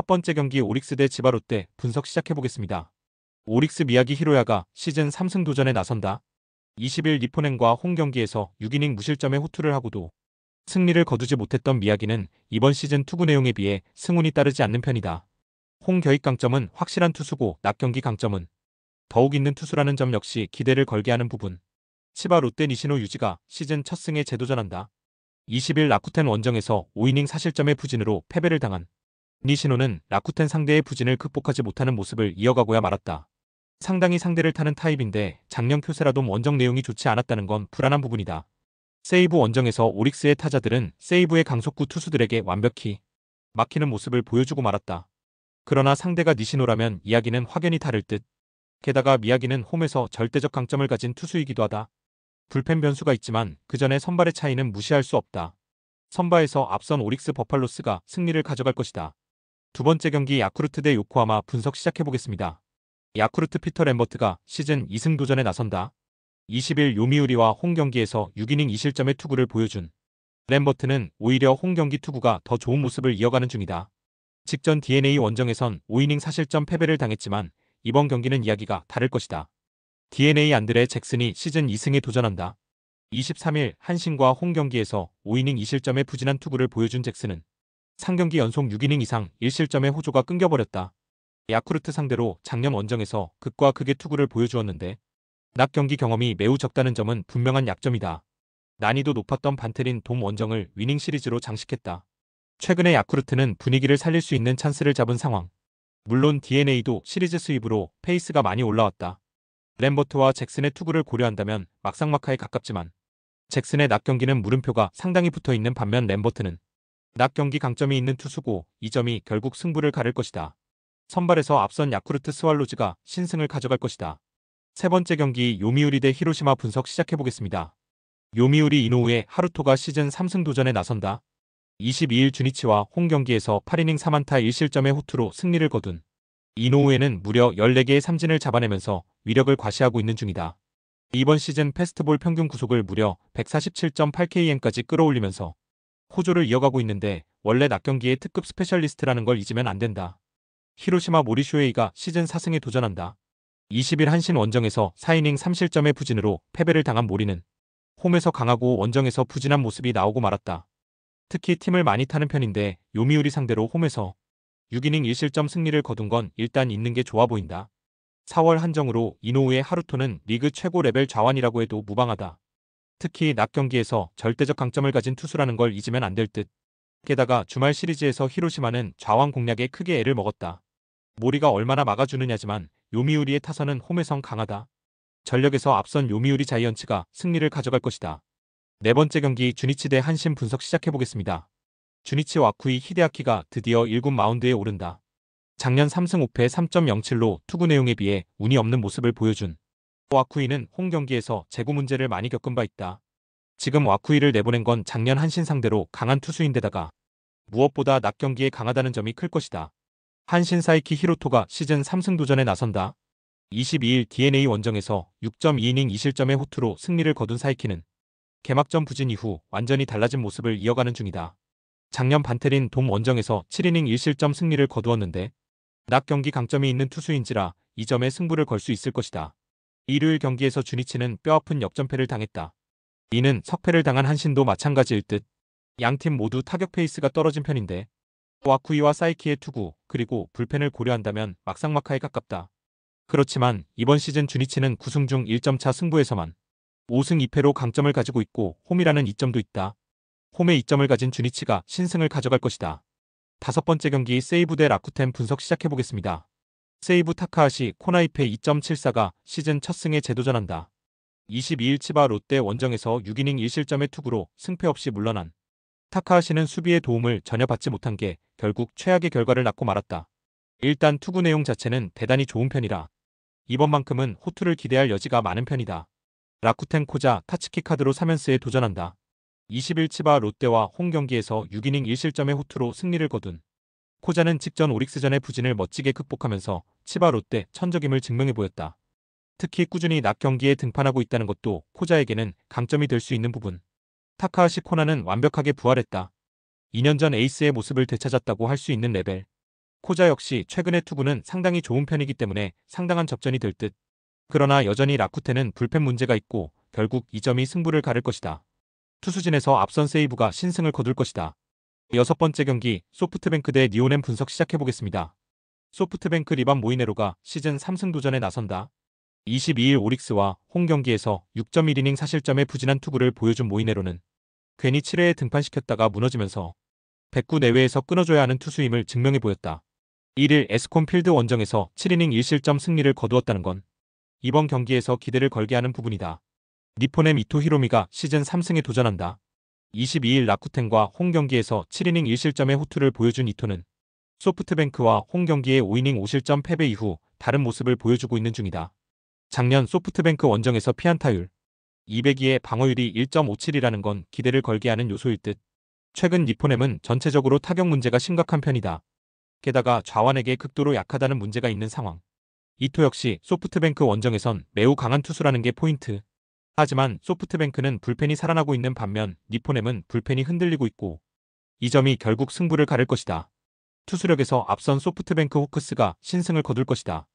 첫 번째 경기 오릭스 대 치바롯데 분석 시작해보겠습니다. 오릭스 미야기 히로야가 시즌 3승 도전에 나선다. 20일 니폰행과 홈 경기에서 6이닝 무실점의 호투를 하고도 승리를 거두지 못했던 미야기는 이번 시즌 투구 내용에 비해 승운이 따르지 않는 편이다. 홈 겨익 강점은 확실한 투수고 낮 경기 강점은 더욱 있는 투수라는 점 역시 기대를 걸게 하는 부분. 치바 롯데 니시노 유지가 시즌 첫 승에 재도전한다. 20일 라쿠텐 원정에서 5이닝 사실점의 부진으로 패배를 당한 니시노는 라쿠텐 상대의 부진을 극복하지 못하는 모습을 이어가고야 말았다. 상당히 상대를 타는 타입인데 작년 쿄세라돔 원정 내용이 좋지 않았다는 건 불안한 부분이다. 세이브 원정에서 오릭스의 타자들은 세이브의 강속구 투수들에게 완벽히 막히는 모습을 보여주고 말았다. 그러나 상대가 니시노라면 이야기는 확연히 다를 듯. 게다가 미야기는 홈에서 절대적 강점을 가진 투수이기도 하다. 불펜 변수가 있지만 그 전에 선발의 차이는 무시할 수 없다. 선발에서 앞선 오릭스 버팔로스가 승리를 가져갈 것이다. 두 번째 경기 야쿠르트 대 요코하마 분석 시작해보겠습니다. 야쿠르트 피터 램버트가 시즌 2승 도전에 나선다. 20일 요미우리와 홈 경기에서 6이닝 2실점의 투구를 보여준 램버트는 오히려 홈 경기 투구가 더 좋은 모습을 이어가는 중이다. 직전 DNA 원정에선 5이닝 사실점 패배를 당했지만 이번 경기는 이야기가 다를 것이다. DNA 안드레 잭슨이 시즌 2승에 도전한다. 23일 한신과 홈 경기에서 5이닝 2실점의 부진한 투구를 보여준 잭슨은 3경기 연속 6이닝 이상 1실점의 호조가 끊겨버렸다. 야쿠르트 상대로 작년 원정에서 극과 극의 투구를 보여주었는데 낮 경기 경험이 매우 적다는 점은 분명한 약점이다. 난이도 높았던 반테린 돔 원정을 위닝 시리즈로 장식했다. 최근에 야쿠르트는 분위기를 살릴 수 있는 찬스를 잡은 상황. 물론 DNA도 시리즈 수입으로 페이스가 많이 올라왔다. 램버트와 잭슨의 투구를 고려한다면 막상막하에 가깝지만 잭슨의 낮 경기는 물음표가 상당히 붙어있는 반면 램버트는 낮 경기 강점이 있는 투수고 이 점이 결국 승부를 가를 것이다. 선발에서 앞선 야쿠르트 스왈로즈가 신승을 가져갈 것이다. 세 번째 경기 요미우리 대 히로시마 분석 시작해보겠습니다. 요미우리 이노우의 하루토가 시즌 3승 도전에 나선다. 22일 주니치와 홈 경기에서 8이닝 4안타 1실점의 호투로 승리를 거둔 이노우에는 무려 14개의 삼진을 잡아내면서 위력을 과시하고 있는 중이다. 이번 시즌 패스트볼 평균 구속을 무려 147.8km까지 끌어올리면서 호조를 이어가고 있는데 원래 낮 경기의 특급 스페셜리스트라는 걸 잊으면 안 된다. 히로시마 모리 쇼헤이가 시즌 4승에 도전한다. 20일 한신 원정에서 4이닝 3실점의 부진으로 패배를 당한 모리는 홈에서 강하고 원정에서 부진한 모습이 나오고 말았다. 특히 팀을 많이 타는 편인데 요미우리 상대로 홈에서 6이닝 1실점 승리를 거둔 건 일단 있는 게 좋아 보인다. 4월 한정으로 이노우의 하루토는 리그 최고 레벨 좌완이라고 해도 무방하다. 특히 낮 경기에서 절대적 강점을 가진 투수라는 걸 잊으면 안 될 듯. 게다가 주말 시리즈에서 히로시마는 좌완 공략에 크게 애를 먹었다. 모리가 얼마나 막아주느냐지만 요미우리의 타선은 홈에선 강하다. 전력에서 앞선 요미우리 자이언츠가 승리를 가져갈 것이다. 네 번째 경기 주니치 대 한신 분석 시작해보겠습니다. 주니치 와쿠이 히데아키가 드디어 1군 마운드에 오른다. 작년 3승 5패 3.07로 투구 내용에 비해 운이 없는 모습을 보여준 와쿠이는 홈 경기에서 제구 문제를 많이 겪은 바 있다. 지금 와쿠이를 내보낸 건 작년 한신 상대로 강한 투수인데다가 무엇보다 낮 경기에 강하다는 점이 클 것이다. 한신 사이키 히로토가 시즌 3승 도전에 나선다. 22일 DNA 원정에서 6.2이닝 2실점의 호투로 승리를 거둔 사이키는 개막전 부진 이후 완전히 달라진 모습을 이어가는 중이다. 작년 반테린 돔 원정에서 7이닝 1실점 승리를 거두었는데 낮 경기 강점이 있는 투수인지라 이 점에 승부를 걸 수 있을 것이다. 일요일 경기에서 주니치는 뼈아픈 역전패를 당했다. 이는 석패를 당한 한신도 마찬가지일 듯. 양팀 모두 타격 페이스가 떨어진 편인데 와쿠이와 사이키의 투구 그리고 불펜을 고려한다면 막상막하에 가깝다. 그렇지만 이번 시즌 주니치는 9승 중 1점차 승부에서만 5승 2패로 강점을 가지고 있고 홈이라는 이점도 있다. 홈의 이점을 가진 주니치가 신승을 가져갈 것이다. 다섯 번째 경기 세이브 대 라쿠텐 분석 시작해보겠습니다. 세이브 타카하시 코나이페 2.74가 시즌 첫 승에 재도전한다. 22일 치바 롯데 원정에서 6이닝 1실점의 투구로 승패 없이 물러난 타카하시는 수비의 도움을 전혀 받지 못한 게 결국 최악의 결과를 낳고 말았다. 일단 투구 내용 자체는 대단히 좋은 편이라 이번만큼은 호투를 기대할 여지가 많은 편이다. 라쿠텐 코자 타츠키 카드로 3연스에 도전한다. 20일 치바 롯데와 홈 경기에서 6이닝 1실점의 호투로 승리를 거둔 코자는 직전 오릭스전의 부진을 멋지게 극복하면서 치바 롯데 천적임을 증명해 보였다. 특히 꾸준히 낮 경기에 등판하고 있다는 것도 코자에게는 강점이 될 수 있는 부분. 타카하시 코나는 완벽하게 부활했다. 2년 전 에이스의 모습을 되찾았다고 할 수 있는 레벨. 코자 역시 최근의 투구는 상당히 좋은 편이기 때문에 상당한 접전이 될 듯. 그러나 여전히 라쿠텐은 불펜 문제가 있고 결국 이 점이 승부를 가를 것이다. 투수진에서 앞선 세이브가 신승을 거둘 것이다. 여섯 번째 경기 소프트뱅크 대 니오넨 분석 시작해보겠습니다. 소프트뱅크 리반 모이네로가 시즌 3승 도전에 나선다. 22일 오릭스와 홈 경기에서 6.1이닝 사실점의 부진한 투구를 보여준 모이네로는 괜히 7회에 등판시켰다가 무너지면서 109 내외에서 끊어줘야 하는 투수임을 증명해 보였다. 1일 에스콘 필드 원정에서 7이닝 1실점 승리를 거두었다는 건 이번 경기에서 기대를 걸게 하는 부분이다. 니포넴 이토 히로미가 시즌 3승에 도전한다. 22일 라쿠텐과 홈 경기에서 7이닝 1실점의 호투를 보여준 이토는 소프트뱅크와 홈 경기의 5이닝 5실점 패배 이후 다른 모습을 보여주고 있는 중이다. 작년 소프트뱅크 원정에서 피안타율 202의 방어율이 1.57이라는 건 기대를 걸게 하는 요소일 듯. 최근 니포넴은 전체적으로 타격 문제가 심각한 편이다. 게다가 좌완에게 극도로 약하다는 문제가 있는 상황. 이토 역시 소프트뱅크 원정에선 매우 강한 투수라는 게 포인트. 하지만 소프트뱅크는 불펜이 살아나고 있는 반면 니포넴은 불펜이 흔들리고 있고 이 점이 결국 승부를 가를 것이다. 투수력에서 앞선 소프트뱅크 호크스가 신승을 거둘 것이다.